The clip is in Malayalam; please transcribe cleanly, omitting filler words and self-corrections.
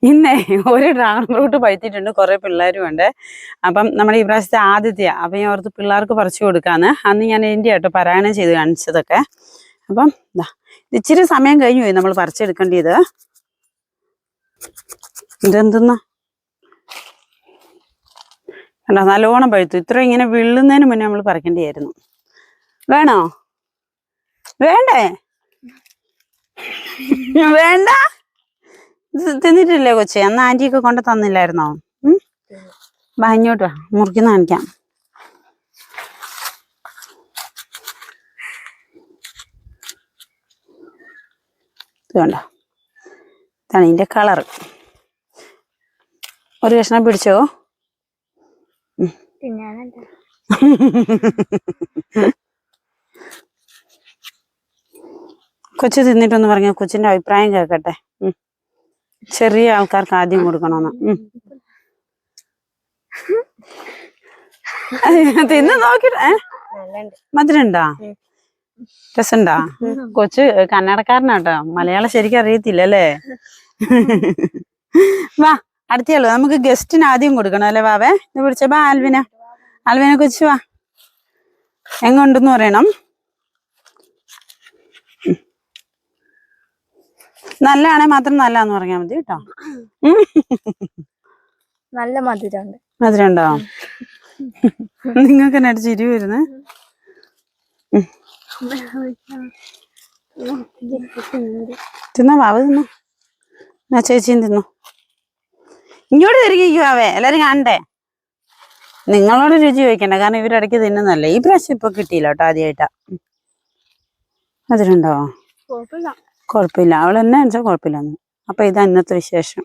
ഇന്നേ ഒരു ഡ്രാഗൺ ഫ്രൂട്ട് പഴുത്തിട്ടുണ്ട്, കുറെ പിള്ളേരും ഉണ്ട്. അപ്പം നമ്മുടെ ഈ പ്രാവശ്യത്തെ ആദ്യത്തെയാ. അപ്പം ഞാൻ ഓർത്ത് പിള്ളേർക്ക് പറിച്ചു കൊടുക്കാന്ന്. അന്ന് ഞാൻ എൻ്റെ ആട്ടോ പാരായണം ചെയ്ത് കാണിച്ചതൊക്കെ. അപ്പം ഇച്ചിരി സമയം കഴിഞ്ഞു പോയി നമ്മൾ പറിച്ചെടുക്കേണ്ടത്. ഇതെന്തെന്നാ അല്ല, നല്ലോണം പഴുത്തു. ഇത്ര ഇങ്ങനെ വീഴുന്നതിന് മുന്നേ നമ്മൾ പറിക്കേണ്ടിയായിരുന്നു. വേണോ? വേണ്ടേ? വേണ്ട. തിന്നിട്ടില്ലേ കൊച്ചെ? അന്ന് ആന്റിയൊക്കെ കൊണ്ട് തന്നില്ലായിരുന്നോ? വാ ഇങ്ങോട്ട് വാ, മുറിക്കുന്ന കാണിക്കാം. ഇത് വേണ്ട, ഇതാണ് ഇതിന്റെ കളറ്. ഒരു കഷ്ണം പിടിച്ചോ. കൊച്ചു തിന്നിട്ടൊന്ന് പറഞ്ഞ കൊച്ചിന്റെ അഭിപ്രായം കേൾക്കട്ടെ. ചെറിയ ആൾക്കാർക്ക് ആദ്യം കൊടുക്കണമെന്ന്. തിന്ന് നോക്കിട്ട് മധുരണ്ടാ? രസണ്ടാ? കൊച്ചു കന്നഡക്കാരനാട്ടോ, മലയാളം ശരിക്കും അറിയത്തില്ലല്ലേ? വാ അടുത്തല്ലോ, നമുക്ക് ഗസ്റ്റിന് ആദ്യം കൊടുക്കണം അല്ലേ വാവേ? ഇത് പിടിച്ച ബാ ആൽവിന. ആൽവിനെ കൊച്ചു വാ, എങ്ങുണ്ടെന്ന് പറയണം. നല്ലതാണെ മാത്രം നല്ലതാന്ന് പറഞ്ഞാൽ മതി കേട്ടോ. നല്ല മധുരമുണ്ട്. മധുരമുണ്ടോ? നിങ്ങൾക്ക് എന്നാ ചിരി വരുന്നേ? തിന്നോ വാവ, തിന്നോ. എന്നാ ചേച്ചിയും തിന്നോ. ഇങ്ങോട്ട് തിരികെക്കുവാവേ, എല്ലാരും കാണണ്ടേ. നിങ്ങളോട് രുചി ചോദിക്കണ്ട, കാരണം ഇവരിടയ്ക്ക് തിന്നുന്നല്ലേ. ഈ പ്രാവശ്യം ഇപ്പൊ കിട്ടിയില്ല കേട്ടോ, ആദ്യമായിട്ടാ. മധുരമുണ്ടോ? കുഴപ്പമില്ല. അവൾ എന്നാ വെച്ചാൽ കുഴപ്പമില്ലെന്ന്. അപ്പൊ ഇതാ ഇന്നത്തെ വിശേഷം.